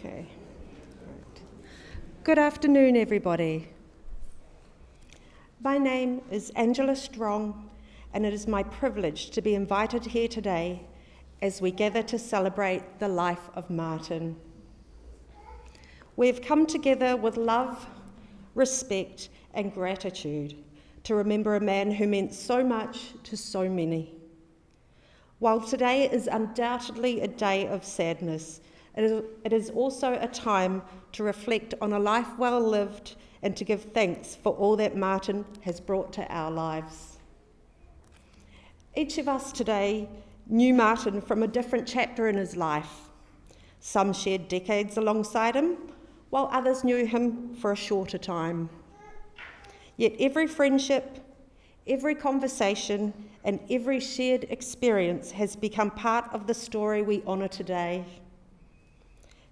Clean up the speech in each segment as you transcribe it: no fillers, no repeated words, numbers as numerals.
Okay. Right. Good afternoon, everybody. My name is Angela Strong, and it is my privilege to be invited here today as we gather to celebrate the life of Martin. We've come together with love, respect, and gratitude to remember a man who meant so much to so many. While today is undoubtedly a day of sadness, it is also a time to reflect on a life well lived and to give thanks for all that Martin has brought to our lives. Each of us today knew Martin from a different chapter in his life. Some shared decades alongside him, while others knew him for a shorter time. Yet every friendship, every conversation, and every shared experience has become part of the story we honour today.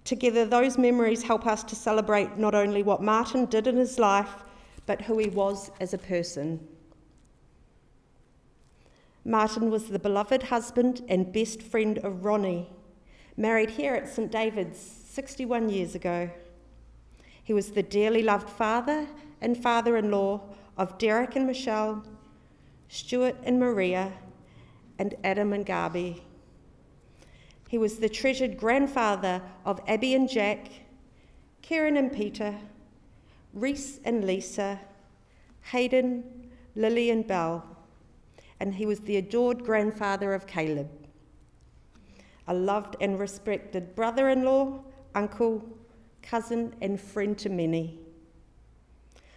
Together, those memories help us to celebrate not only what Martin did in his life, but who he was as a person. Martin was the beloved husband and best friend of Ronny, married here at St David's 61 years ago. He was the dearly loved father and father-in-law of Derek and Michel, Stuart and Maria, and Adam and Gabi. He was the treasured grandfather of Abbie and Jack, Kieran and Peter, Rhys and Lisa, Hayden, Lily and Belle, and he was the adored grandfather of Caleb. A loved and respected brother-in-law, uncle, cousin, and friend to many.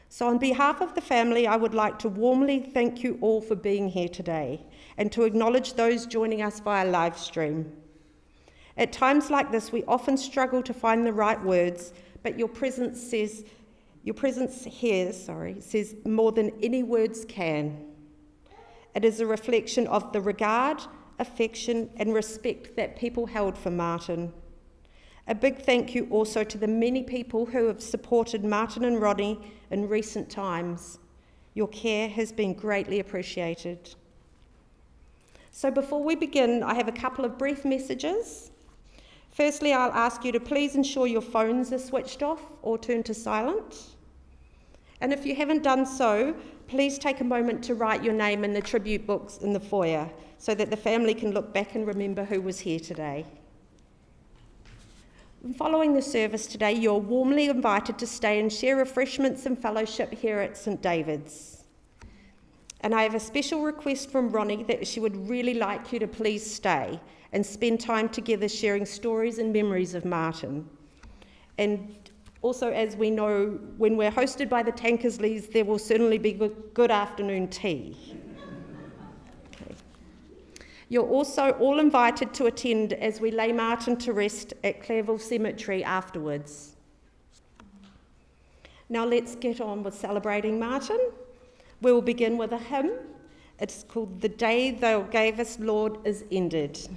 So on behalf of the family, I would like to warmly thank you all for being here today and to acknowledge those joining us via live stream. At times like this, we often struggle to find the right words, but your presence here says more than any words can. It is a reflection of the regard, affection, and respect that people held for Martin. A big thank you also to the many people who have supported Martin and Ronny in recent times. Your care has been greatly appreciated. So before we begin, I have a couple of brief messages. Firstly, I'll ask you to please ensure your phones are switched off or turned to silent. And if you haven't done so, please take a moment to write your name in the tribute books in the foyer so that the family can look back and remember who was here today. Following the service today, you're warmly invited to stay and share refreshments and fellowship here at St David's. And I have a special request from Ronny that she would really like you to please stay and spend time together sharing stories and memories of Martin. And also, as we know, when we're hosted by the Tankersleys, there will certainly be good afternoon tea. Okay. You're also all invited to attend as we lay Martin to rest at Clareville Cemetery afterwards. Now let's get on with celebrating Martin. We'll begin with a hymn. It's called "The Day Thou Gavest, Lord, Is Ended."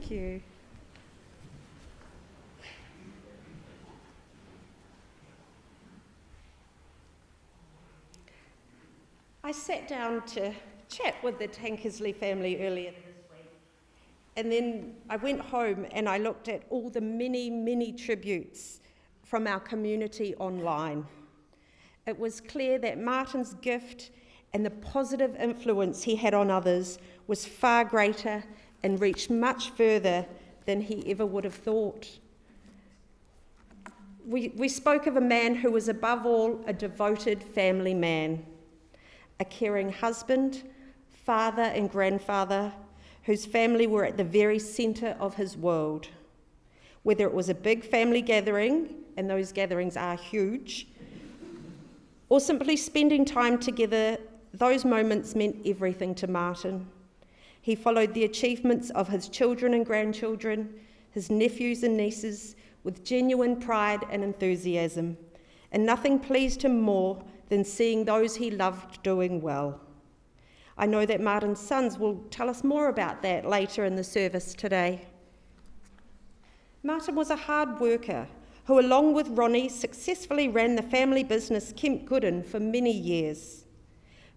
Thank you. I sat down to chat with the Tankersley family earlier this week, and then I went home and I looked at all the many tributes from our community online. It was clear that Martin's gift and the positive influence he had on others was far greater and reached much further than he ever would have thought. We spoke of a man who was above all a devoted family man, a caring husband, father and grandfather, whose family were at the very centre of his world. Whether it was a big family gathering, and those gatherings are huge, or simply spending time together, those moments meant everything to Martin. He followed the achievements of his children and grandchildren, his nephews and nieces, with genuine pride and enthusiasm, and nothing pleased him more than seeing those he loved doing well. I know that Martin's sons will tell us more about that later in the service today. Martin was a hard worker who, along with Ronny, successfully ran the family business Kemp Gooden for many years.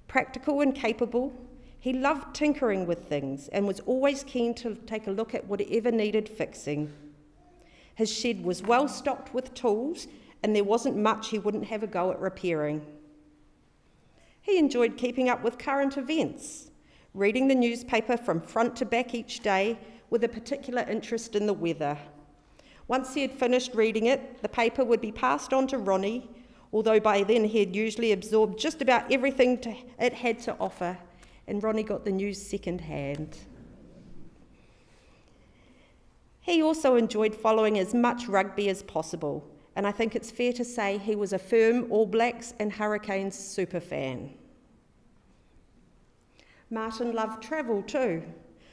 Practical and capable, he loved tinkering with things and was always keen to take a look at whatever needed fixing. His shed was well stocked with tools, and there wasn't much he wouldn't have a go at repairing. He enjoyed keeping up with current events, reading the newspaper from front to back each day with a particular interest in the weather. Once he had finished reading it, the paper would be passed on to Ronny, although by then he had usually absorbed just about everything it had to offer, and Ronny got the news second hand. He also enjoyed following as much rugby as possible, and I think it's fair to say he was a firm All Blacks and Hurricanes superfan. Martin loved travel too.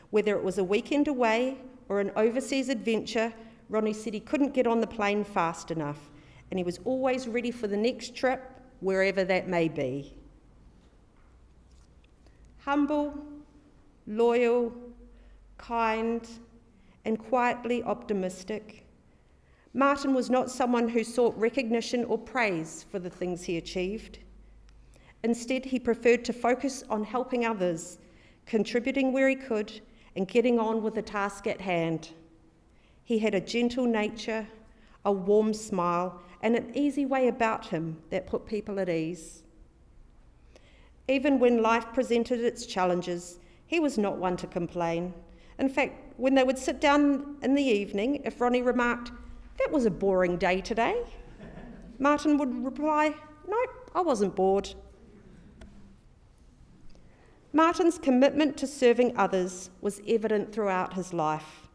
Whether it was a weekend away or an overseas adventure, Ronny said he couldn't get on the plane fast enough, and he was always ready for the next trip, wherever that may be. Humble, loyal, kind, and quietly optimistic, Martin was not someone who sought recognition or praise for the things he achieved. Instead, he preferred to focus on helping others, contributing where he could, and getting on with the task at hand. He had a gentle nature, a warm smile, and an easy way about him that put people at ease. Even when life presented its challenges, he was not one to complain. In fact, when they would sit down in the evening, if Ronny remarked, "That was a boring day today," Martin would reply, "Nope, I wasn't bored." Martin's commitment to serving others was evident throughout his life.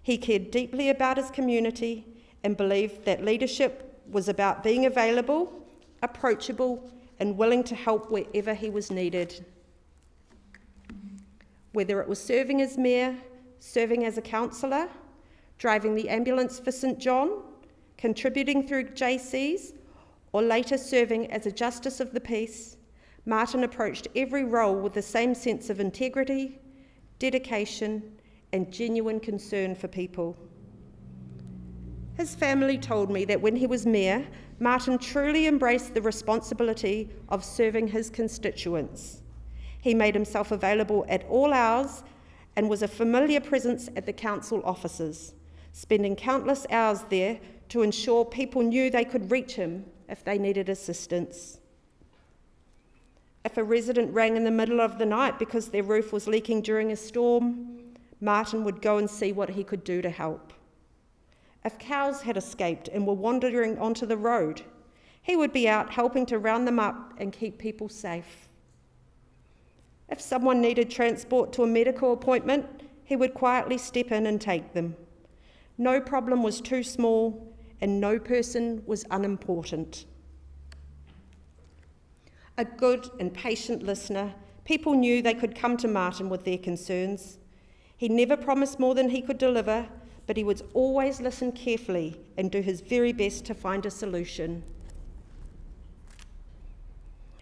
He cared deeply about his community and believed that leadership was about being available, approachable, and willing to help wherever he was needed. Whether it was serving as mayor, serving as a councillor, driving the ambulance for St John, contributing through JCs, or later serving as a Justice of the Peace, Martin approached every role with the same sense of integrity, dedication, and genuine concern for people. His family told me that when he was mayor, Martin truly embraced the responsibility of serving his constituents. He made himself available at all hours and was a familiar presence at the council offices, spending countless hours there to ensure people knew they could reach him if they needed assistance. If a resident rang in the middle of the night because their roof was leaking during a storm, Martin would go and see what he could do to help. If cows had escaped and were wandering onto the road, he would be out helping to round them up and keep people safe. If someone needed transport to a medical appointment, he would quietly step in and take them. No problem was too small, and no person was unimportant. A good and patient listener, people knew they could come to Martin with their concerns. He never promised more than he could deliver, but he would always listen carefully and do his very best to find a solution.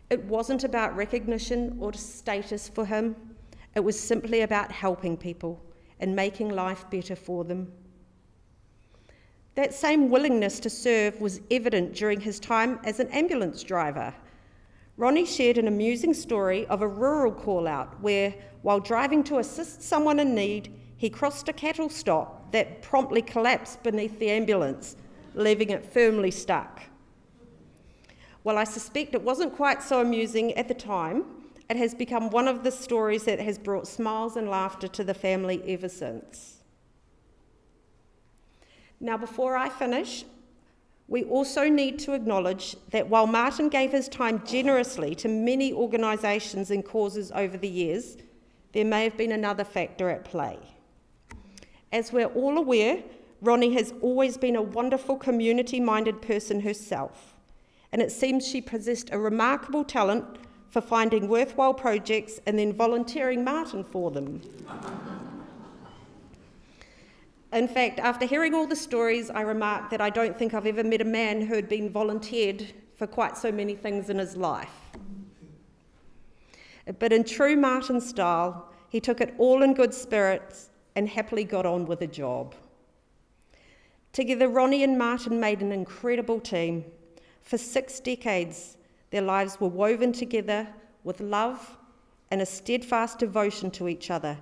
It wasn't about recognition or status for him. It was simply about helping people and making life better for them. That same willingness to serve was evident during his time as an ambulance driver. Ronny shared an amusing story of a rural call-out where, while driving to assist someone in need, he crossed a cattle stop that promptly collapsed beneath the ambulance, leaving it firmly stuck. While I suspect it wasn't quite so amusing at the time, it has become one of the stories that has brought smiles and laughter to the family ever since. Now, before I finish, we also need to acknowledge that while Martin gave his time generously to many organisations and causes over the years, there may have been another factor at play. As we're all aware, Ronny has always been a wonderful community-minded person herself, and it seems she possessed a remarkable talent for finding worthwhile projects and then volunteering Martin for them. In fact, after hearing all the stories, I remarked that I don't think I've ever met a man who had been volunteered for quite so many things in his life. But in true Martin style, he took it all in good spirits and happily got on with the job. Together, Ronny and Martin made an incredible team. For 6 decades, their lives were woven together with love and a steadfast devotion to each other,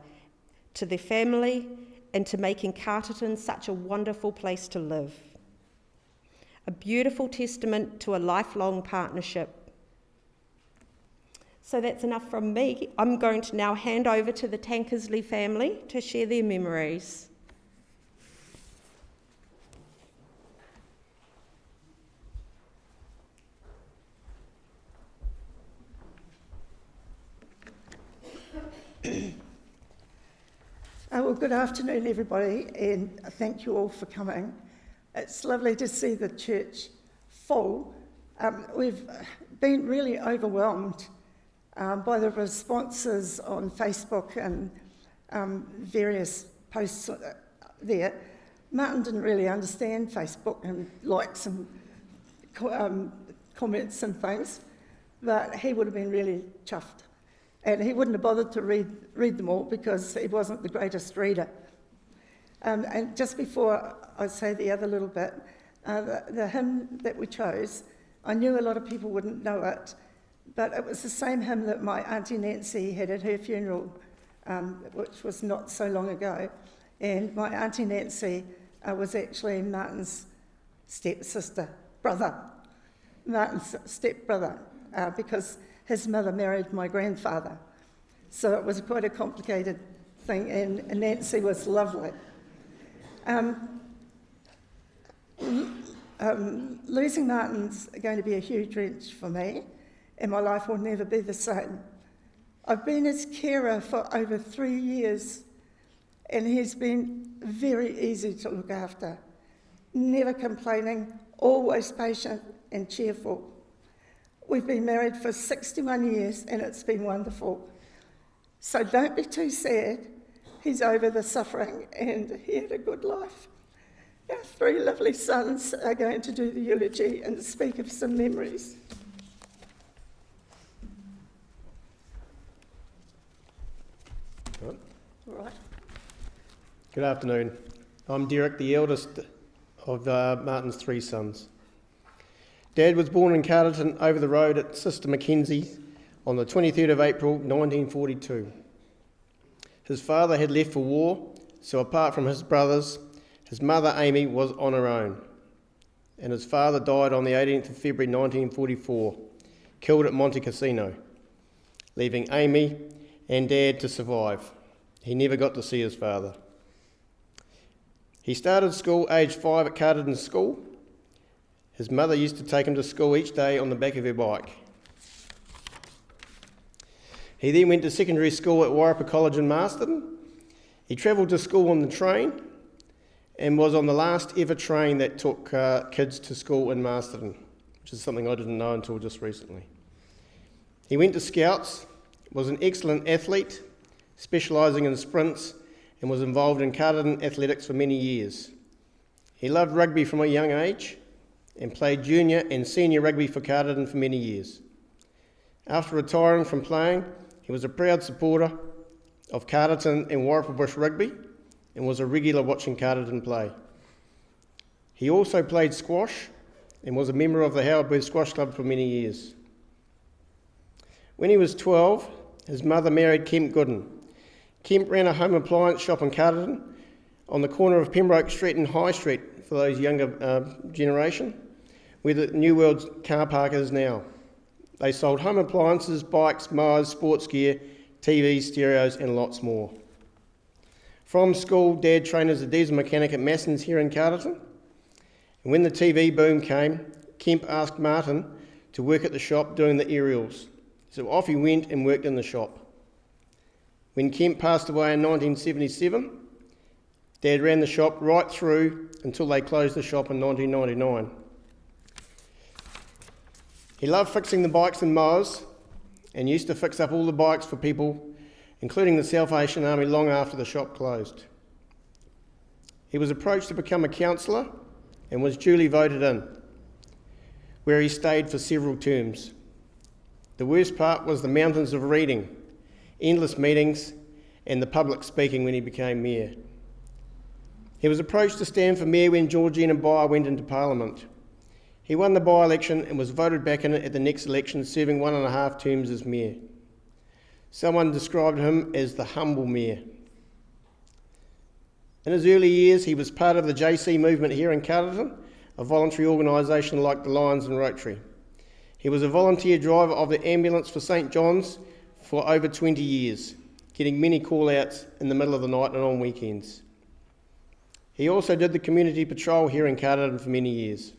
to their family, and to making Carterton such a wonderful place to live. A beautiful testament to a lifelong partnership. So that's enough from me. I'm going to now hand over to the Tankersley family to share their memories. Well, good afternoon, everybody, and thank you all for coming. It's lovely to see the church full. We've been really overwhelmed by the responses on Facebook and various posts there. Martin didn't really understand Facebook and likes and comments and things, but he would have been really chuffed. And he wouldn't have bothered to read them all because he wasn't the greatest reader. And just before I say the other little bit, the hymn that we chose, I knew a lot of people wouldn't know it, but it was the same hymn that my Auntie Nancy had at her funeral, which was not so long ago. And my Auntie Nancy was actually Martin's Martin's stepbrother, because his mother married my grandfather. So it was quite a complicated thing, and Nancy was lovely. Losing Martin's going to be a huge wrench for me, and my life will never be the same. I've been his carer for over 3 years, and he's been very easy to look after, never complaining, always patient and cheerful. We've been married for 61 years and it's been wonderful. So don't be too sad. He's over the suffering and he had a good life. Our 3 lovely sons are going to do the eulogy and speak of some memories. All Right. Good afternoon. I'm Derek, the eldest of Martin's 3 sons. Dad was born in Carterton over the road at Sister Mackenzie's on the 23rd of April 1942. His father had left for war, so apart from his brothers, his mother Amy was on her own, and his father died on the 18th of February 1944, killed at Monte Cassino, leaving Amy and Dad to survive. He never got to see his father. He started school aged 5 at Carterton School. His mother used to take him to school each day on the back of her bike. He then went to secondary school at Wairapa College in Masterton. He travelled to school on the train and was on the last ever train that took kids to school in Masterton, which is something I didn't know until just recently. He went to Scouts, was an excellent athlete, specialising in sprints, and was involved in Carterton athletics for many years. He loved rugby from a young age and played junior and senior rugby for Carterton for many years. After retiring from playing, he was a proud supporter of Carterton and Wairapa Bush Rugby and was a regular watching Carterton play. He also played squash and was a member of the Howard Booth Squash Club for many years. When he was 12, his mother married Kemp Gooden. Kemp ran a home appliance shop in Carterton on the corner of Pembroke Street and High Street for those younger generation, where the New World car park is now. They sold home appliances, bikes, mowers, sports gear, TVs, stereos and lots more. From school, Dad trained as a diesel mechanic at Masson's here in Carterton. And when the TV boom came, Kemp asked Martin to work at the shop doing the aerials. So off he went and worked in the shop. When Kemp passed away in 1977, Dad ran the shop right through until they closed the shop in 1999. He loved fixing the bikes and mowers and used to fix up all the bikes for people, including the Salvation Army, long after the shop closed. He was approached to become a councillor and was duly voted in, where he stayed for several terms. The worst part was the mountains of reading, endless meetings, and the public speaking when he became mayor. He was approached to stand for mayor when Georgina Byer went into Parliament. He won the by-election and was voted back in at the next election, serving 1.5 terms as mayor. Someone described him as the humble mayor. In his early years, he was part of the JC movement here in Carterton, a voluntary organisation like the Lions and Rotary. He was a volunteer driver of the ambulance for St John's for over 20 years, getting many call-outs in the middle of the night and on weekends. He also did the community patrol here in Carterton for many years.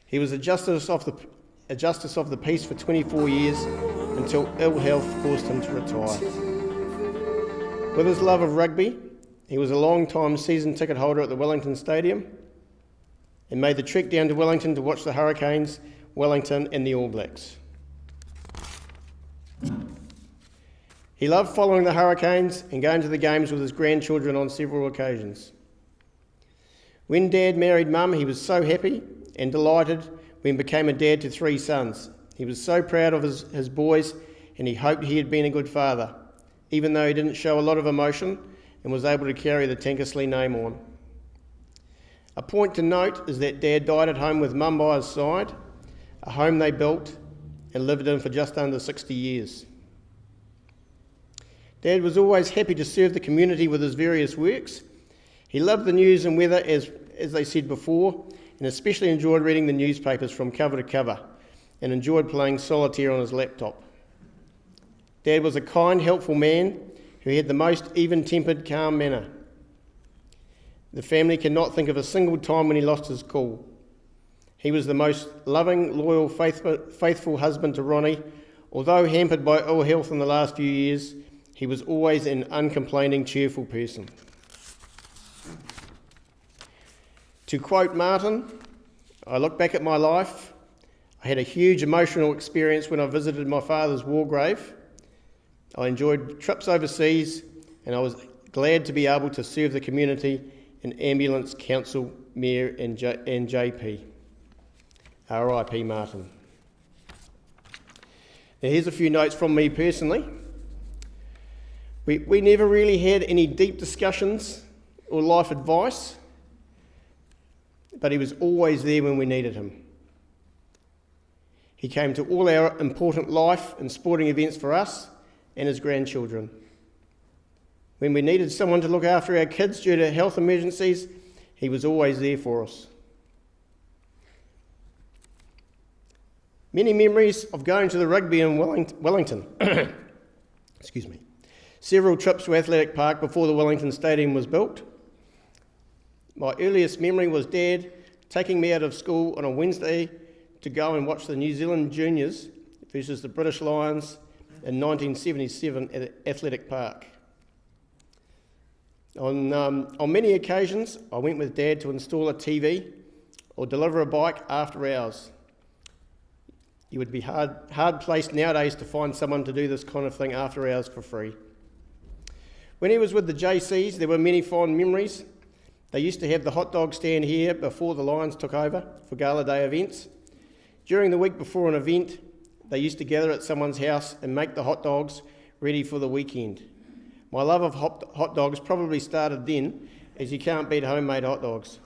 He was a justice of the peace for 24 years until ill health forced him to retire. With his love of rugby, he was a long-time season ticket holder at the Wellington Stadium and made the trek down to Wellington to watch the Hurricanes, Wellington and the All Blacks. He loved following the Hurricanes and going to the games with his grandchildren on several occasions. When Dad married Mum, he was so happy and delighted when he became a dad to 3 sons. He was so proud of his boys and he hoped he had been a good father, even though he didn't show a lot of emotion and was able to carry the Tankersley name on. A point to note is that Dad died at home with Mum by his side, a home they built and lived in for just under 60 years. Dad was always happy to serve the community with his various works. He loved the news and weather, as they said before, and especially enjoyed reading the newspapers from cover to cover and enjoyed playing solitaire on his laptop. Dad was a kind, helpful man who had the most even-tempered, calm manner. The family cannot think of a single time when he lost his cool. He was the most loving, loyal, faithful husband to Ronny. Although hampered by ill health in the last few years, he was always an uncomplaining, cheerful person. To quote Martin, "I look back at my life. I had a huge emotional experience when I visited my father's war grave. I enjoyed trips overseas and I was glad to be able to serve the community in ambulance, council, mayor and JP. R.I.P. Martin." Now here's a few notes from me personally. We never really had any deep discussions or life advice, but he was always there when we needed him. He came to all our important life and sporting events for us and his grandchildren. When we needed someone to look after our kids due to health emergencies, he was always there for us. Many memories of going to the rugby in Wellington. Excuse me. Several trips to Athletic Park before the Wellington Stadium was built. My earliest memory was Dad taking me out of school on a Wednesday to go and watch the New Zealand Juniors versus the British Lions in 1977 at Athletic Park. On many occasions, I went with Dad to install a TV or deliver a bike after hours. You would be hard placed nowadays to find someone to do this kind of thing after hours for free. When he was with the JCs, there were many fond memories. They used to have the hot dog stand here before the Lions took over for Gala Day events. During the week before an event, they used to gather at someone's house and make the hot dogs ready for the weekend. My love of hot dogs probably started then, as you can't beat homemade hot dogs.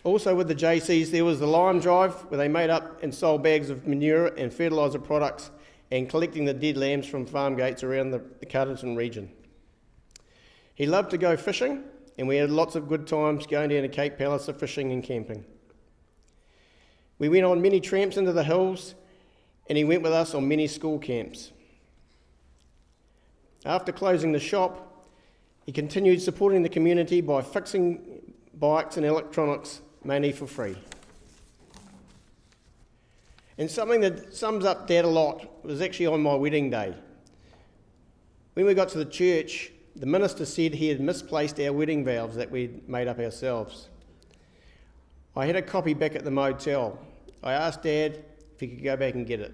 Also with the JCs, there was the lime drive, where they made up and sold bags of manure and fertiliser products and collecting the dead lambs from farm gates around the Carterton region. He loved to go fishing, and we had lots of good times going down to Cape Palliser fishing and camping. We went on many tramps into the hills, and he went with us on many school camps. After closing the shop, he continued supporting the community by fixing bikes and electronics, mainly for free. And something that sums up Dad a lot was actually on my wedding day. When we got to the church, the minister said he had misplaced our wedding vows that we'd made up ourselves. I had a copy back at the motel. I asked Dad if he could go back and get it.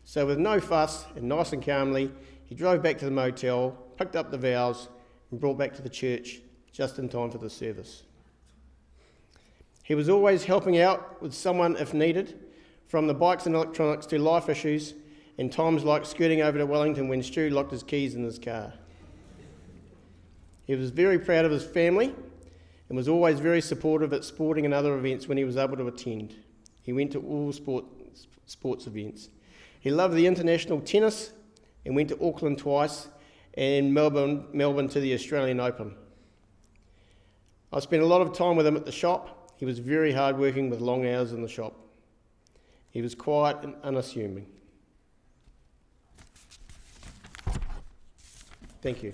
So with no fuss and nice and calmly, he drove back to the motel, picked up the vows and brought back to the church just in time for the service. He was always helping out with someone if needed, from the bikes and electronics to life issues, and times like skirting over to Wellington when Stu locked his keys in his car. He was very proud of his family and was always very supportive at sporting and other events when he was able to attend. He went to all sports events. He loved the international tennis and went to Auckland twice and Melbourne to the Australian Open. I spent a lot of time with him at the shop. He was very hard working with long hours in the shop. He was quiet and unassuming. Thank you.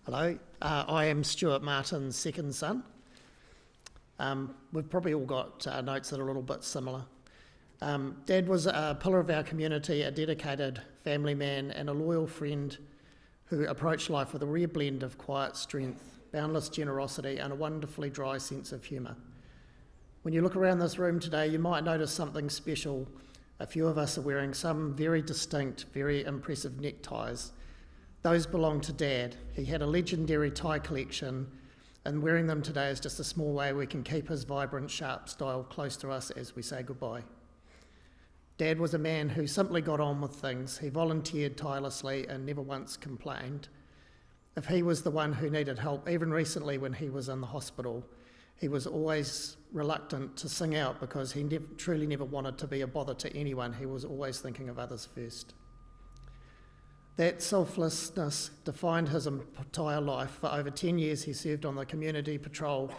Hello, I am Stuart Martin's second son. We've probably all got notes that are a little bit similar. Dad was a pillar of our community, a dedicated family man and a loyal friend who approached life with a rare blend of quiet strength, boundless generosity and a wonderfully dry sense of humour. When you look around this room today, you might notice something special. A few of us are wearing some very distinct, very impressive neckties. Those belong to Dad. He had a legendary tie collection, and wearing them today is just a small way we can keep his vibrant, sharp style close to us as we say goodbye. Dad was a man who simply got on with things. He volunteered tirelessly and never once complained. If he was the one who needed help, even recently when he was in the hospital, he was always reluctant to sing out because he truly never wanted to be a bother to anyone. He was always thinking of others first. That selflessness defined his entire life. For over 10 years he served on the community patrol,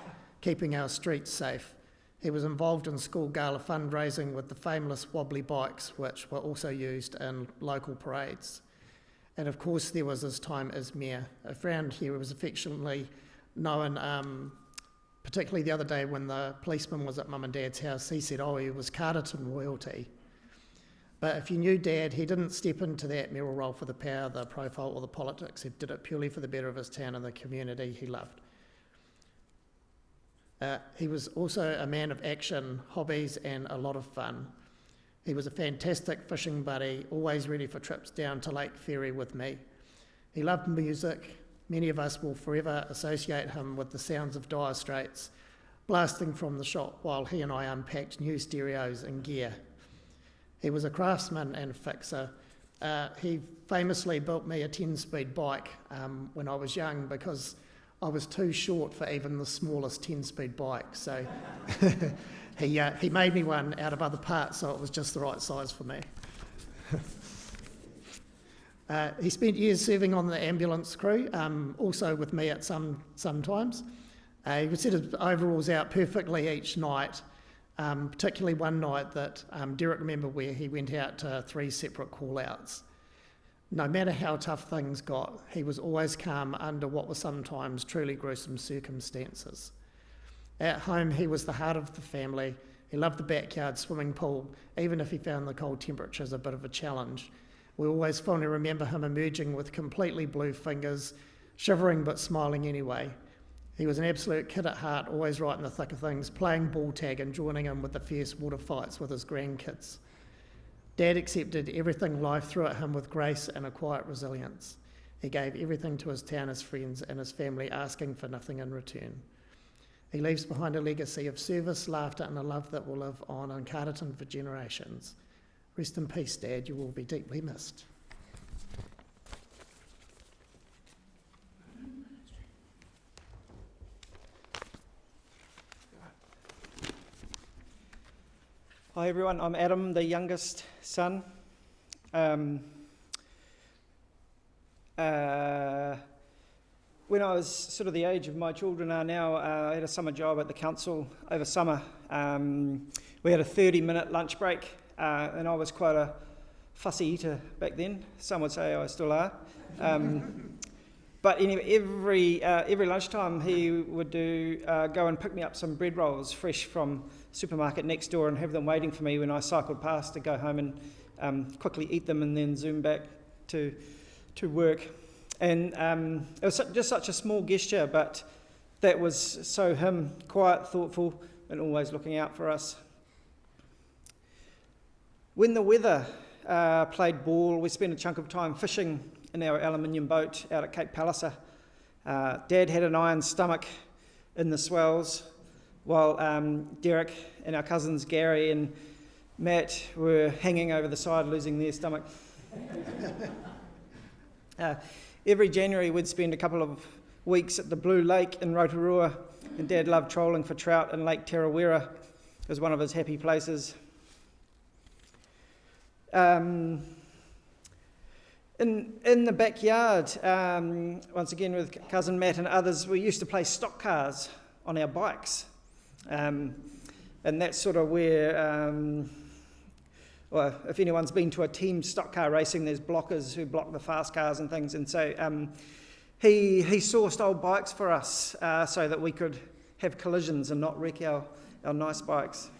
keeping our streets safe. He was involved in school gala fundraising with the famous wobbly bikes, which were also used in local parades. And of course there was his time as mayor. Around here he was affectionately known, particularly the other day when the policeman was at Mum and Dad's house, he said, oh, he was Carterton royalty. But if you knew Dad, he didn't step into that mayoral role for the power, the profile or the politics. He did it purely for the better of his town and the community he loved. He was also a man of action, hobbies and a lot of fun. He was a fantastic fishing buddy, always ready for trips down to Lake Ferry with me. He loved music. Many of us will forever associate him with the sounds of Dire Straits blasting from the shop while he and I unpacked new stereos and gear. He was a craftsman and fixer. He famously built me a 10-speed bike when I was young because I was too short for even the smallest 10-speed bike. So he made me one out of other parts, so it was just the right size for me. He spent years serving on the ambulance crew, also with me at some times. He would set his overalls out perfectly each night. Particularly one night that Derek remember where he went out to 3 separate call-outs. No matter how tough things got, he was always calm under what were sometimes truly gruesome circumstances. At home, he was the heart of the family. He loved the backyard swimming pool, even if he found the cold temperatures a bit of a challenge. We always fondly remember him emerging with completely blue fingers, shivering but smiling anyway. He was an absolute kid at heart, always right in the thick of things, playing ball tag and joining in with the fierce water fights with his grandkids. Dad accepted everything life threw at him with grace and a quiet resilience. He gave everything to his town, his friends and his family, asking for nothing in return. He leaves behind a legacy of service, laughter and a love that will live on in Carterton for generations. Rest in peace, Dad, you will be deeply missed. Hi everyone, I'm Adam, the youngest son. When I was sort of the age of my children are now, I had a summer job at the council over summer. We had a 30-minute lunch break, and I was quite a fussy eater back then. Some would say I still are. But anyway, every lunchtime he would go and pick me up some bread rolls fresh from supermarket next door and have them waiting for me when I cycled past to go home and quickly eat them and then zoom back to work. And it was just such a small gesture, but that was so him, quiet, thoughtful, and always looking out for us. When the weather played ball, we spent a chunk of time fishing in our aluminium boat out at Cape Palliser. Dad had an iron stomach in the swells, while Derek and our cousins Gary and Matt were hanging over the side losing their stomach. Every January we'd spend a couple of weeks at the Blue Lake in Rotorua, and Dad loved trolling for trout in Lake Tarawera. It was one of his happy places. In the backyard, once again with cousin Matt and others, we used to play stock cars on our bikes. And that's sort of where, well, if anyone's been to a team stock car racing, there's blockers who block the fast cars and things. And so he sourced old bikes for us so that we could have collisions and not wreck our nice bikes.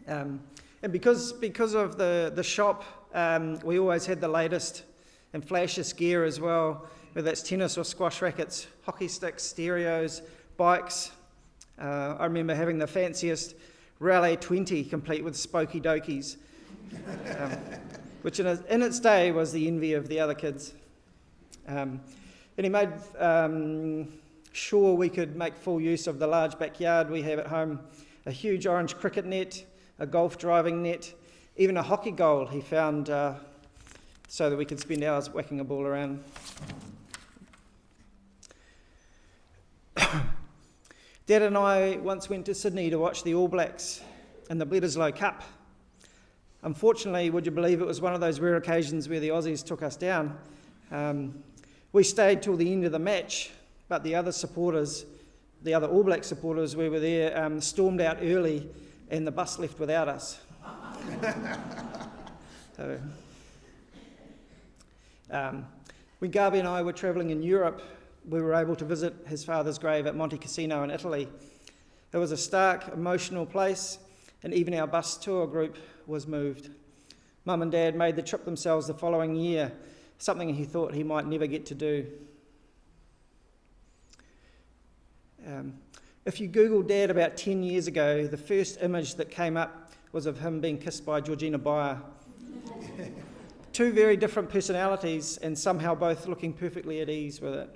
And because of the shop, we always had the latest and flashiest gear as well, whether that's tennis or squash rackets, hockey sticks, stereos, bikes. I remember having the fanciest Raleigh 20 complete with spokey dokies, which in its day was the envy of the other kids. And he made sure we could make full use of the large backyard we have at home, a huge orange cricket net, a golf driving net, even a hockey goal he found so that we could spend hours whacking a ball around. Dad and I once went to Sydney to watch the All Blacks in the Bledisloe Cup. Unfortunately, would you believe it was one of those rare occasions where the Aussies took us down. We stayed till the end of the match, but the other All Black supporters we were there stormed out early and the bus left without us. So, when Gabi and I were travelling in Europe, we were able to visit his father's grave at Monte Cassino in Italy. It was a stark, emotional place, and even our bus tour group was moved. Mum and Dad made the trip themselves the following year, something he thought he might never get to do. If you Google Dad about 10 years ago, the first image that came up was of him being kissed by Georgina Beyer. Two very different personalities, and somehow both looking perfectly at ease with it.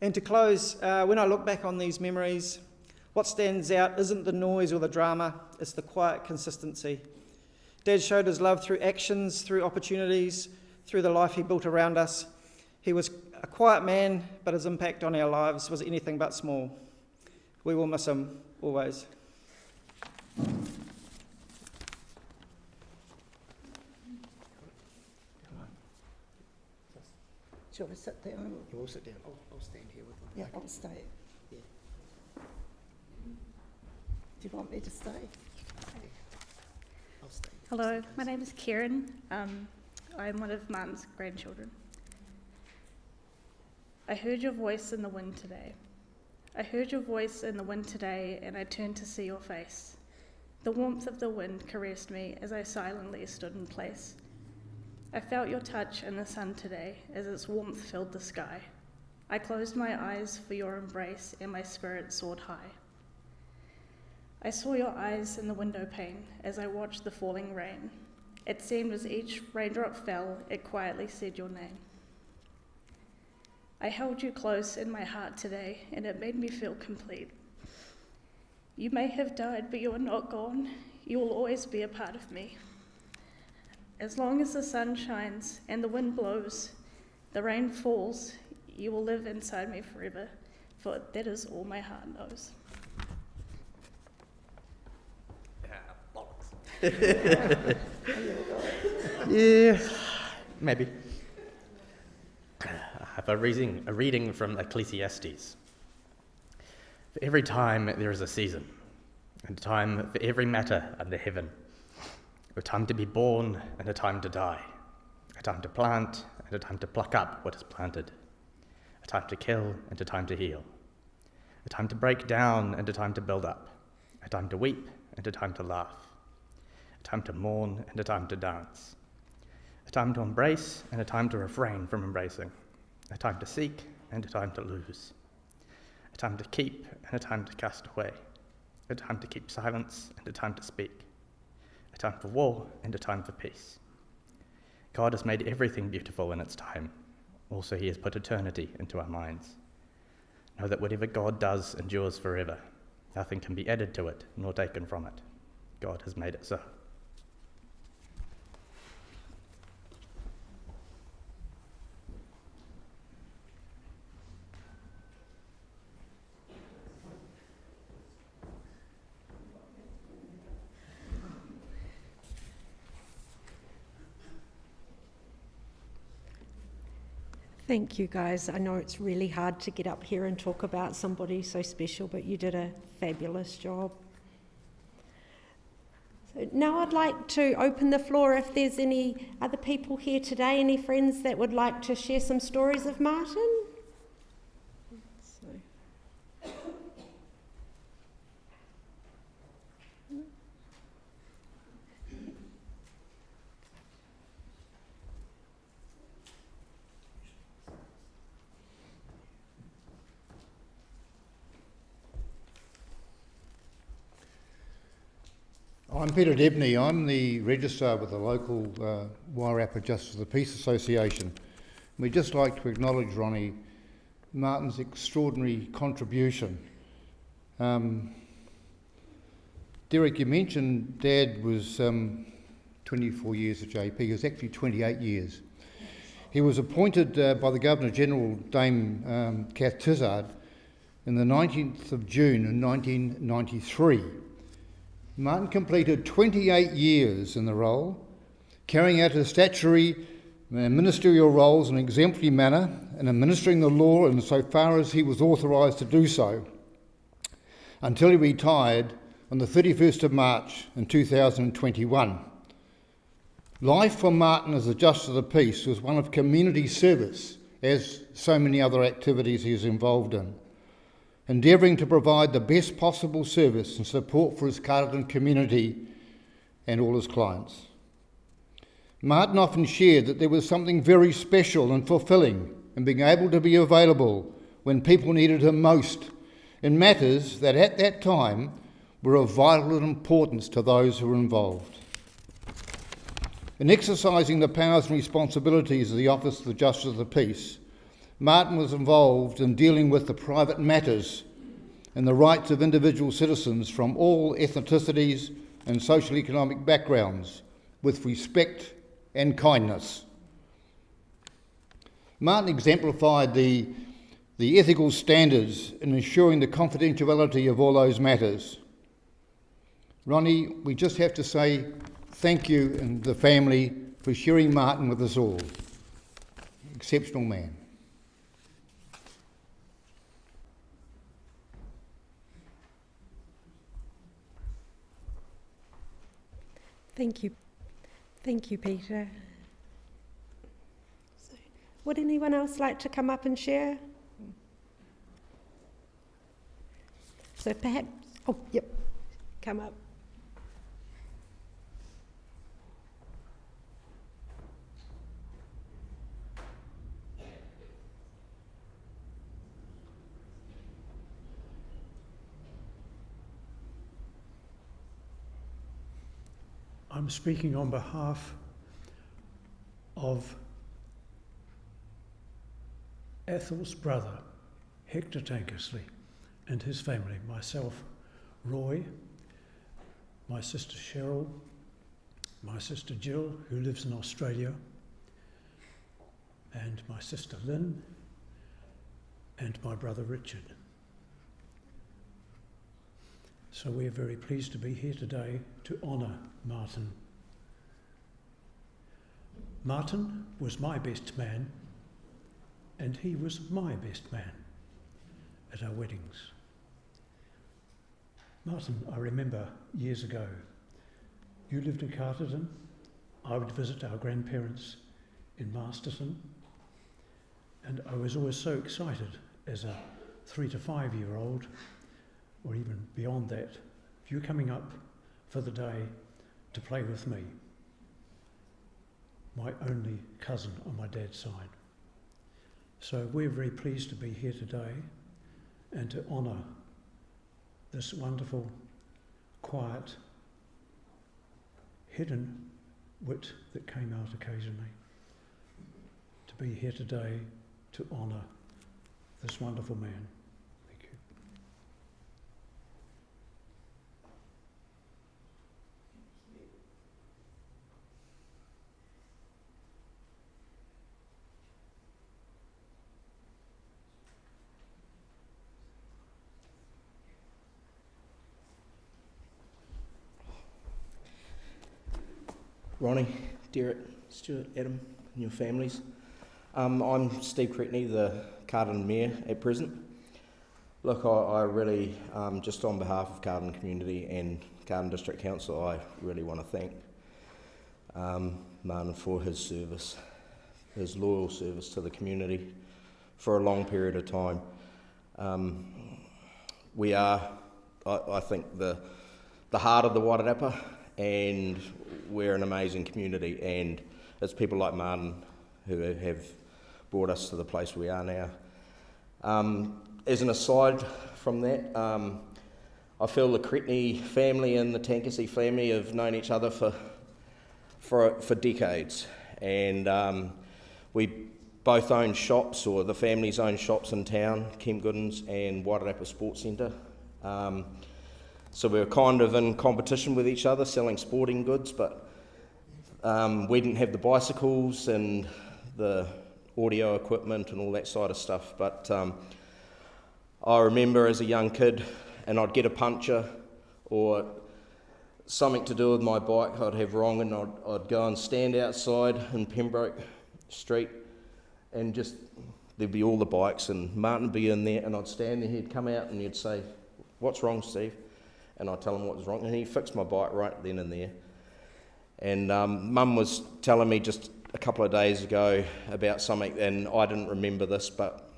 And to close, when I look back on these memories, what stands out isn't the noise or the drama, it's the quiet consistency. Dad showed his love through actions, through opportunities, through the life he built around us. He was a quiet man, but his impact on our lives was anything but small. We will miss him, always. Do you want to sit down? You will sit down. I'll stand here with them. Yeah, I'll stay. Yeah. Do you want me to stay? I'll stay. Hello, my name is Kieran. I'm one of Mum's grandchildren. I heard your voice in the wind today. I heard your voice in the wind today, and I turned to see your face. The warmth of the wind caressed me as I silently stood in place. I felt your touch in the sun today as its warmth filled the sky. I closed my eyes for your embrace, and my spirit soared high. I saw your eyes in the window pane as I watched the falling rain. It seemed as each raindrop fell, it quietly said your name. I held you close in my heart today, and it made me feel complete. You may have died, but you are not gone. You will always be a part of me. As long as the sun shines and the wind blows, the rain falls, you will live inside me forever, for that is all my heart knows. Yeah, maybe. I have a reading from Ecclesiastes. For every time there is a season, and a time for every matter under heaven, a time to be born and a time to die, a time to plant and a time to pluck up what is planted, a time to kill and a time to heal, a time to break down and a time to build up, a time to weep and a time to laugh, a time to mourn and a time to dance, a time to embrace and a time to refrain from embracing, a time to seek and a time to lose, a time to keep and a time to cast away, a time to keep silence and a time to speak, a time for war and a time for peace. God has made everything beautiful in its time. Also, he has put eternity into our minds. Know that whatever God does endures forever. Nothing can be added to it nor taken from it. God has made it so. Thank you, guys. I know it's really hard to get up here and talk about somebody so special, but you did a fabulous job. So now I'd like to open the floor if there's any other people here today, any friends that would like to share some stories of Martin. I'm Peter Debney. I'm the registrar with the local Wairarapa Justice of the Peace Association. We'd just like to acknowledge, Ronny, Martin's extraordinary contribution. Derek, you mentioned Dad was 24 years at JP. He was actually 28 years. He was appointed by the Governor-General, Dame Kath Tizard, in the 19th of June in 1993. Martin completed 28 years in the role, carrying out his statutory and ministerial roles in an exemplary manner and administering the law insofar as he was authorised to do so, until he retired on the 31st of March in 2021. Life for Martin as a Justice of the Peace was one of community service, as so many other activities he is involved in, endeavouring to provide the best possible service and support for his Carterton community and all his clients. Martin often shared that there was something very special and fulfilling in being able to be available when people needed him most in matters that at that time were of vital importance to those who were involved. In exercising the powers and responsibilities of the Office of the Justice of the Peace, Martin was involved in dealing with the private matters and the rights of individual citizens from all ethnicities and socio-economic backgrounds with respect and kindness. Martin exemplified the ethical standards in ensuring the confidentiality of all those matters. Ronny, we just have to say thank you and the family for sharing Martin with us all. Exceptional man. Thank you. Thank you, Peter. So, would anyone else like to come up and share? So perhaps, oh, yep, come up. I'm speaking on behalf of Athol's brother, Hector Tankersley, and his family, myself, Roy, my sister Cheryl, my sister Jill, who lives in Australia, and my sister Lynn, and my brother Richard. So we're very pleased to be here today to honour Martin. Martin was my best man, and he was my best man at our weddings. Martin, I remember years ago, you lived in Carterton. I would visit our grandparents in Masterton, and I was always so excited as a 3 to 5 year old, or even beyond that, you coming up for the day to play with me, my only cousin on my dad's side. So we're very pleased to be here today and to honour this wonderful, quiet, hidden wit that came out occasionally. To be here today to honour this wonderful man. Thank you. Ronny, Derek, Stuart, Adam, and your families. I'm Steve Cretney, the Carterton Mayor at present. Look, I really, just on behalf of Carterton community and Carterton District Council, I really want to thank Martin for his service, his loyal service to the community for a long period of time. We are, I think, the heart of the Wairarapa, and we're an amazing community, and it's people like Martin who have brought us to the place we are now. As an aside from that, I feel the Cretney family and the Tankersley family have known each other for decades, and we both own shops, or the families own shops in town, Kemp Goodens and Wairarapa Sports Centre. So we were kind of in competition with each other, selling sporting goods, but we didn't have the bicycles and the audio equipment and all that side of stuff. But I remember as a young kid, and I'd get a puncture or something to do with my bike I'd have wrong, and I'd go and stand outside in Pembroke Street, and just there'd be all the bikes, and Martin would be in there, and I'd stand there, he'd come out and he'd say, "What's wrong, Steve?" And I'd tell him what was wrong, and he fixed my bike right then and there. And Mum was telling me just a couple of days ago about something, and I didn't remember this, but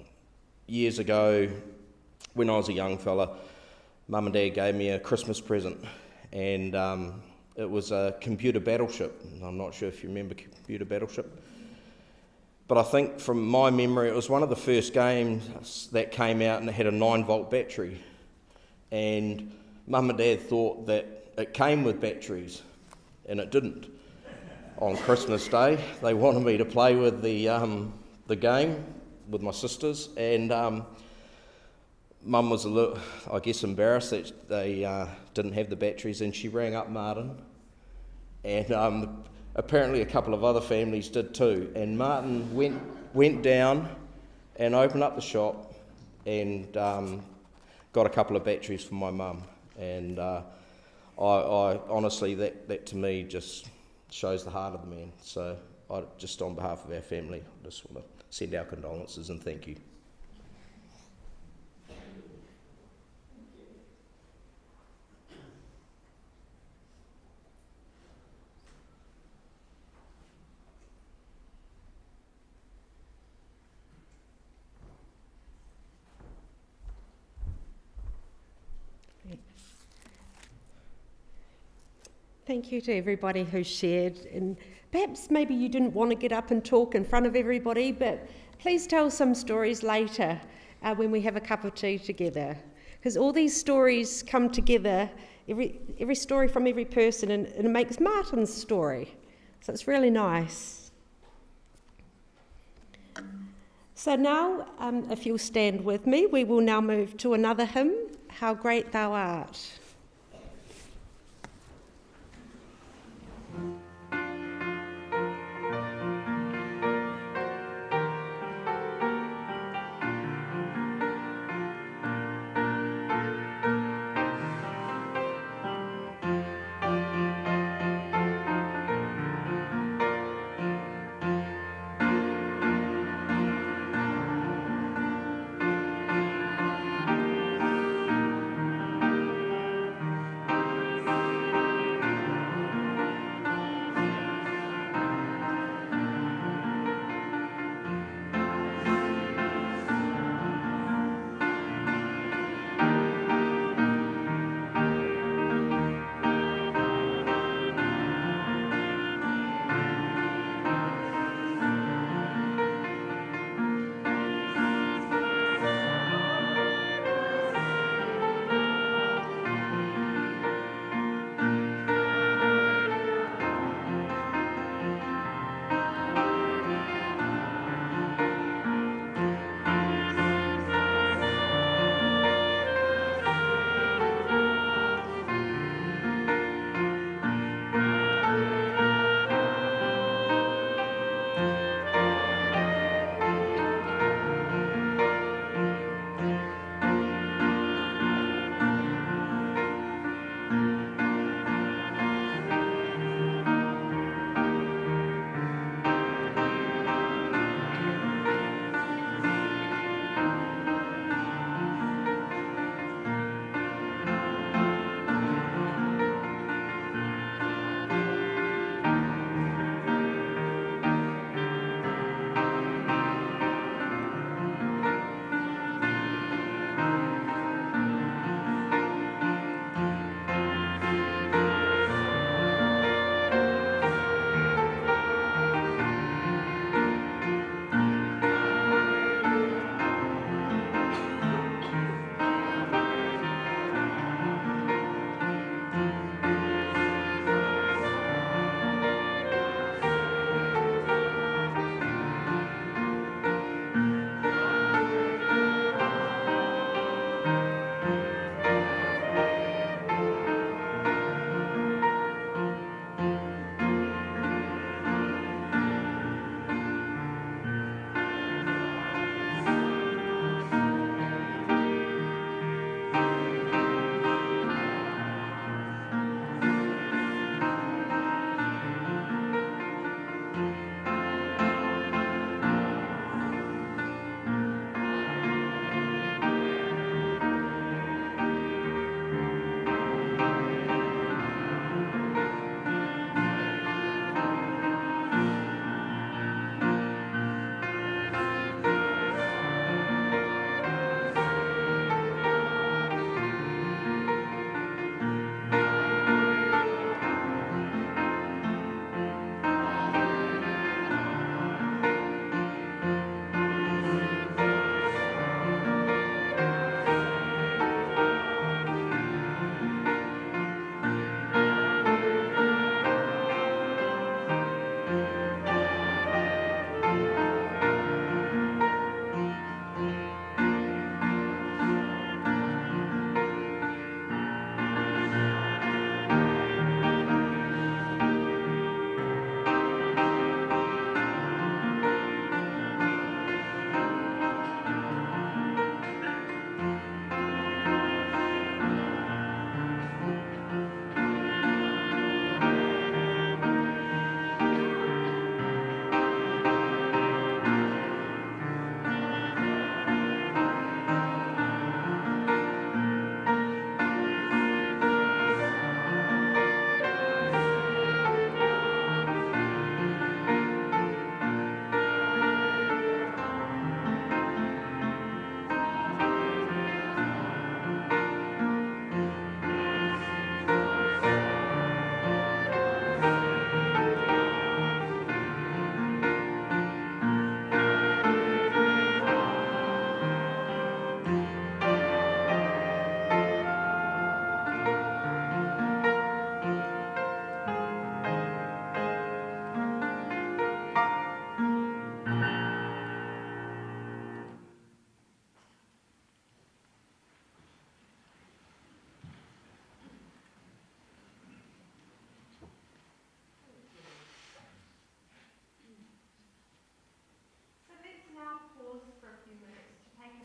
years ago, when I was a young fella, Mum and Dad gave me a Christmas present, and it was a computer battleship. I'm not sure if you remember computer battleship, but I think from my memory, it was one of the first games that came out, and it had a 9-volt battery, and Mum and Dad thought that it came with batteries, and it didn't. On Christmas Day, they wanted me to play with the game with my sisters, and Mum was a little, I guess, embarrassed that they didn't have the batteries, and she rang up Martin, and apparently a couple of other families did too. And Martin went down and opened up the shop and got a couple of batteries for my mum. And I honestly, that to me just shows the heart of the man. So I just, on behalf of our family, just want to send our condolences and thank you. Thank you to everybody who shared, and perhaps maybe you didn't want to get up and talk in front of everybody, but please tell some stories later when we have a cup of tea together, because all these stories come together, every story from every person, and it makes Martin's story, so it's really nice. So now, if you'll stand with me, we will now move to another hymn, How Great Thou Art.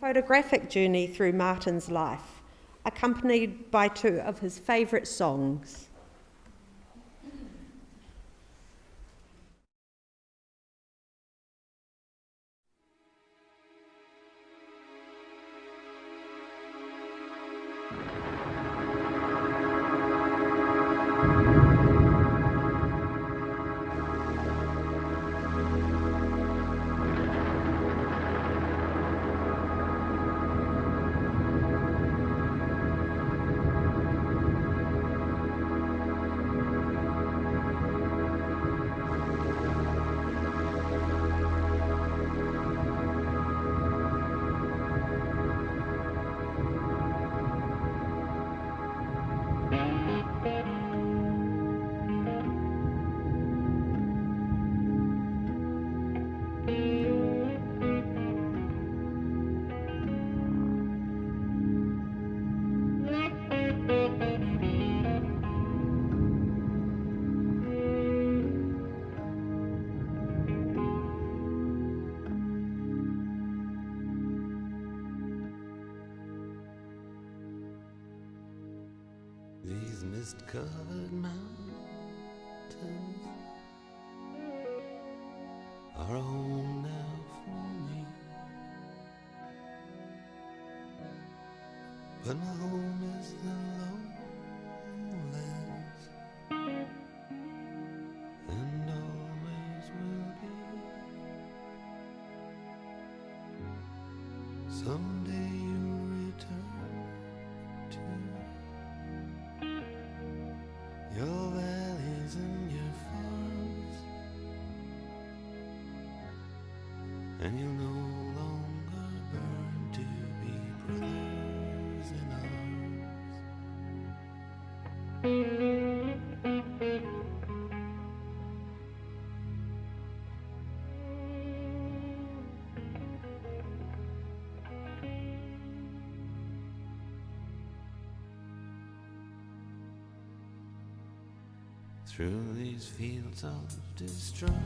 photographic journey through Martin's life, accompanied by two of his favourite songs. These mist-covered mountains are a home now for me, but my home is the lowlands, and always will be. Someday you'll return to your valleys and your farms, and you'll no longer burn to be brothers in through these fields of destruction,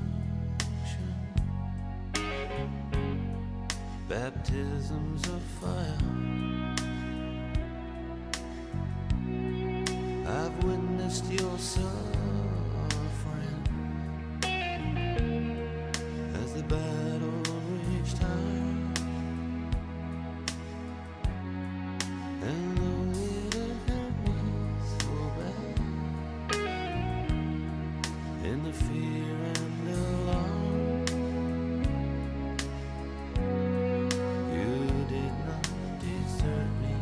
baptisms of fire, I've witnessed your suffering as the battle reached high, and though it hurt me so bad, in the fear and alarm, you did not desert me,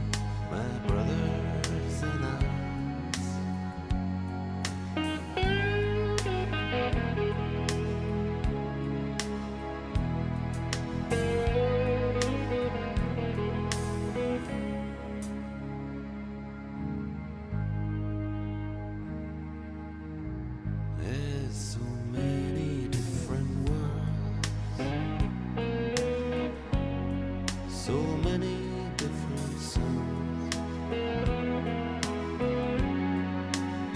my brothers in arms. There's so many different worlds, so many different suns,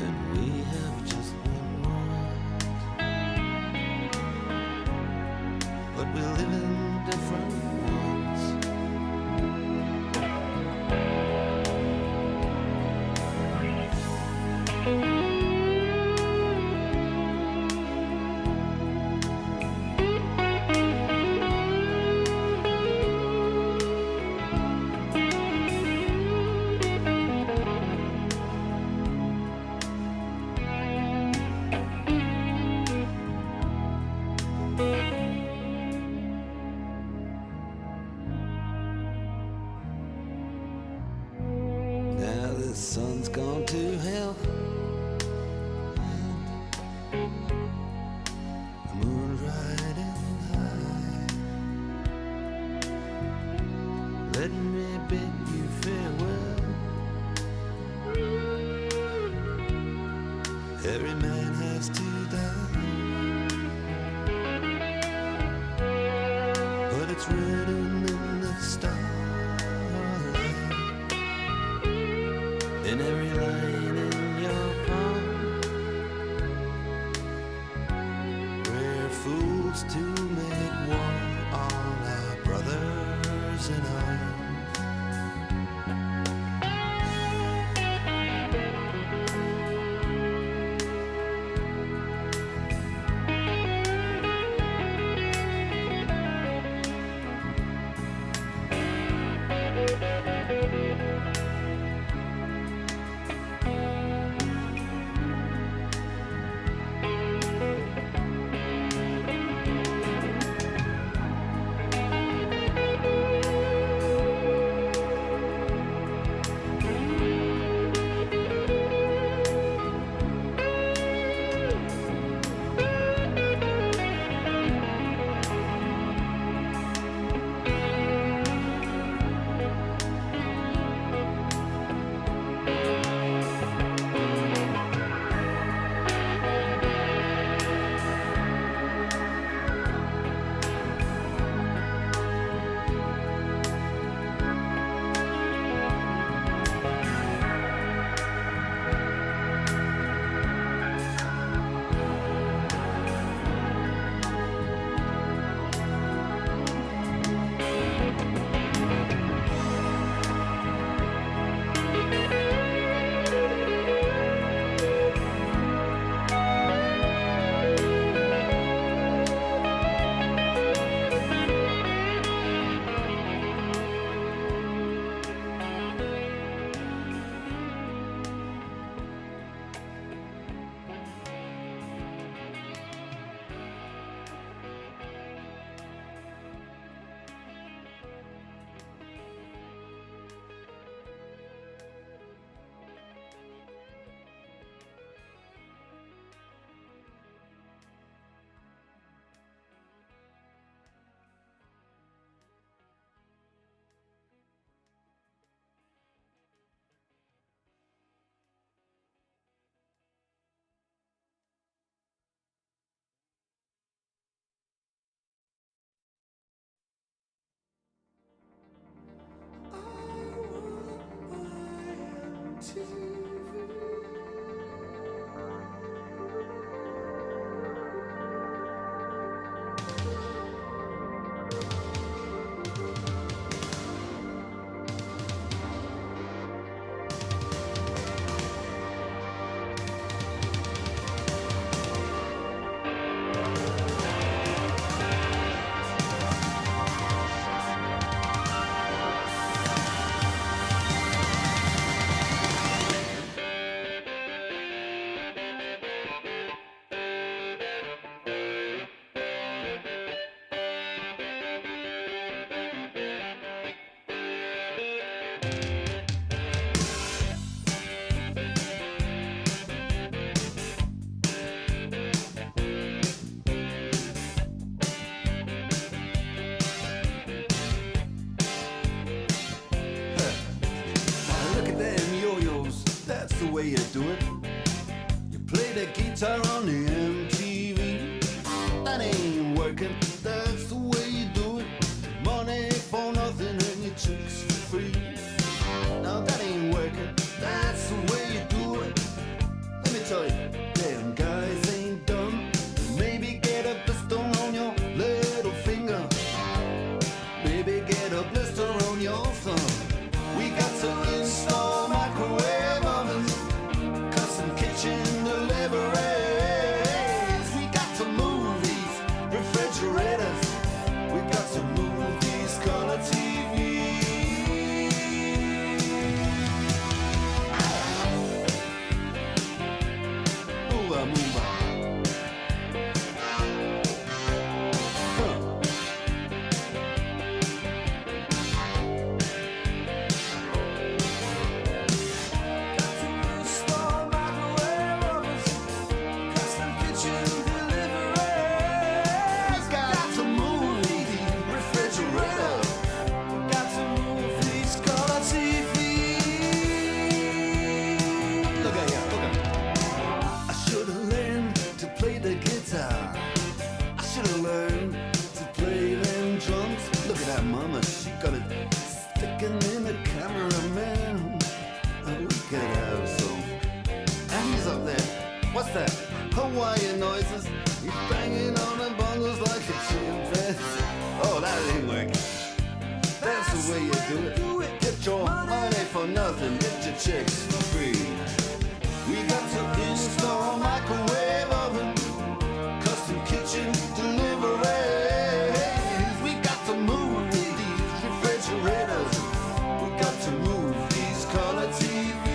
and we have just one world, but we live in different ones. Now the sun's gone to hell, and the moon's riding high. Let me bid you farewell. Every man has to die, but it's written in the stars. In every line in your palm, we're fools to make war on our brothers in arms. way you do it. You play the guitar on the MTV. That ain't working, that's the way you do it. Money for nothing and your chicks for free. Now that ain't working, that's the way you do it. Let me tell you, damn guys ain't dumb. Maybe get a blister on your little finger. Maybe get a blister on your thumb. We got to install microwave ovens, custom kitchen deliveries. We got to move these refrigerators. We got to move these color TVs. Move on, move on. What's that? Hawaiian noises. He's banging on the bongos like a chimpanzee. Oh, that ain't working. That's the way you do it. Get your money for nothing. Get your chicks for free. We got to install microwave oven, custom kitchen deliveries. We got to move these refrigerators. We got to move these color TVs.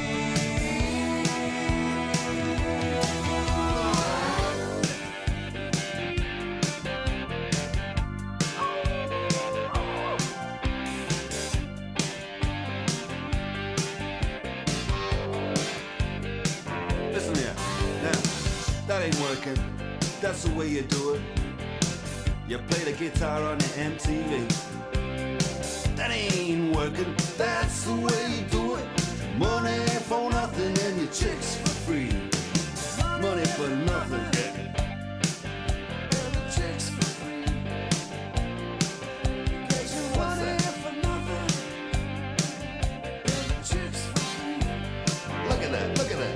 That ain't working, that's the way you do it. You play the guitar on the MTV. That ain't working, that's the way you do it. Money for nothing and your chicks for free. Money for nothing and your chicks for free. What's that? Look at that, look at that.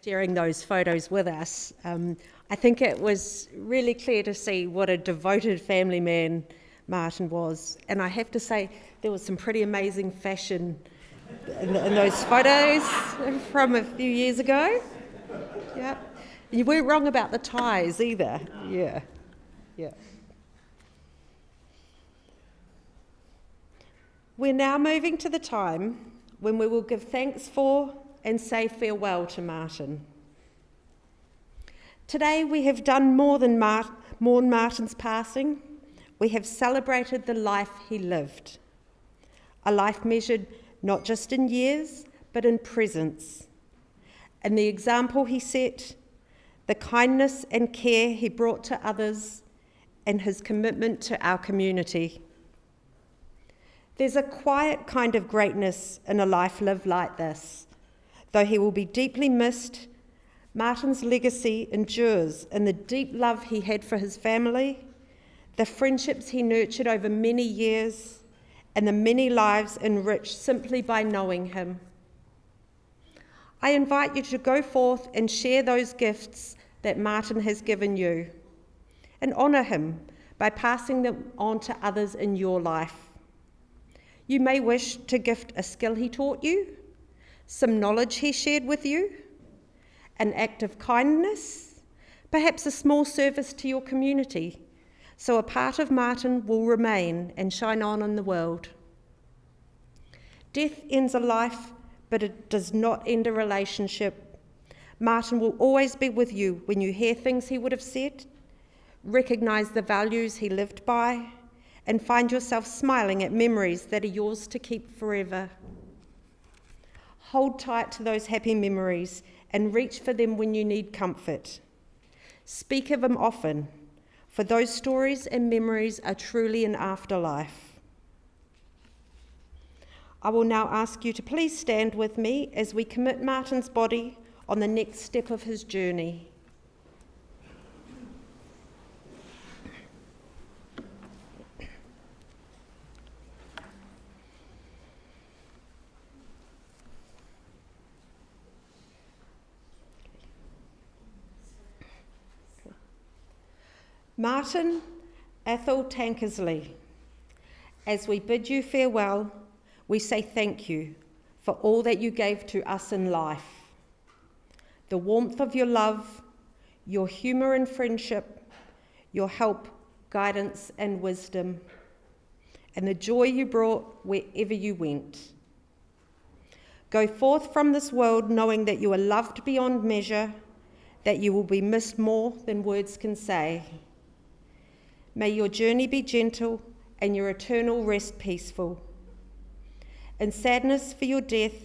Sharing those photos with us. I think it was really clear to see what a devoted family man Martin was, and I have to say there was some pretty amazing fashion in those photos from a few years ago. Yeah, you weren't wrong about the ties either. Yeah. We're now moving to the time when we will give thanks for and say farewell to Martin. Today we have done more than mourn Martin's passing. We have celebrated the life he lived. A life measured not just in years, but in presence. In the example he set, the kindness and care he brought to others, and his commitment to our community. There's a quiet kind of greatness in a life lived like this. Though he will be deeply missed, Martin's legacy endures in the deep love he had for his family, the friendships he nurtured over many years, and the many lives enriched simply by knowing him. I invite you to go forth and share those gifts that Martin has given you, and honour him by passing them on to others in your life. You may wish to gift a skill he taught you, some knowledge he shared with you, an act of kindness, perhaps a small service to your community, so a part of Martin will remain and shine on in the world. Death ends a life, but it does not end a relationship. Martin will always be with you when you hear things he would have said, recognise the values he lived by, and find yourself smiling at memories that are yours to keep forever. Hold tight to those happy memories and reach for them when you need comfort. Speak of them often, for those stories and memories are truly an afterlife. I will now ask you to please stand with me as we commit Martin's body on the next step of his journey. Martin Athol Tankersley, as we bid you farewell, we say thank you for all that you gave to us in life. The warmth of your love, your humour and friendship, your help, guidance and wisdom, and the joy you brought wherever you went. Go forth from this world knowing that you are loved beyond measure, that you will be missed more than words can say. May your journey be gentle and your eternal rest peaceful. In sadness for your death,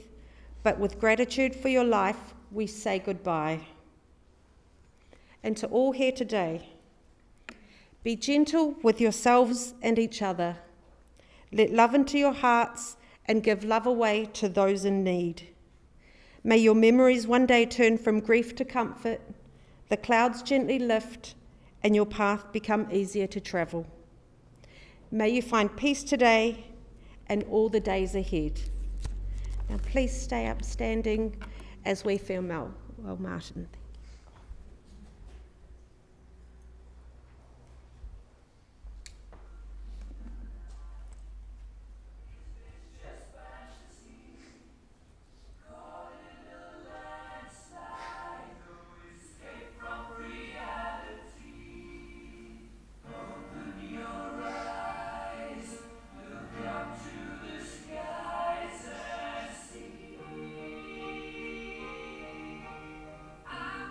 but with gratitude for your life, we say goodbye. And to all here today, be gentle with yourselves and each other. Let love into your hearts and give love away to those in need. May your memories one day turn from grief to comfort, the clouds gently lift, and your path become easier to travel. May you find peace today and all the days ahead. Now please stay up standing as we farewell Martin. I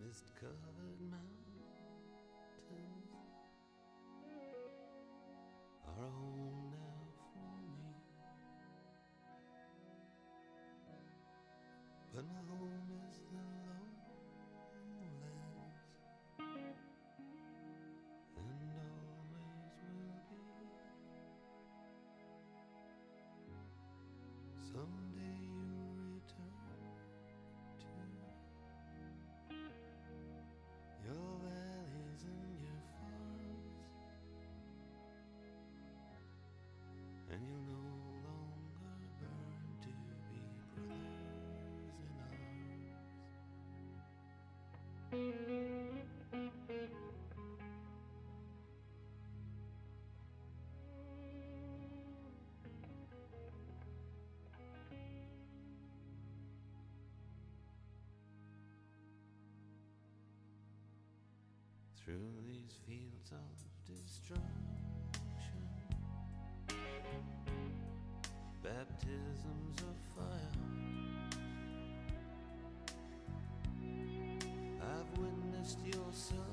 mist-covered mountains are a home now for me. But my home is the lowlands, and always will be. Someday you'll return to your valleys and your farms, and you'll no longer burn to be brothers in arms. Through these fields of destruction, baptisms of fire, I've witnessed your son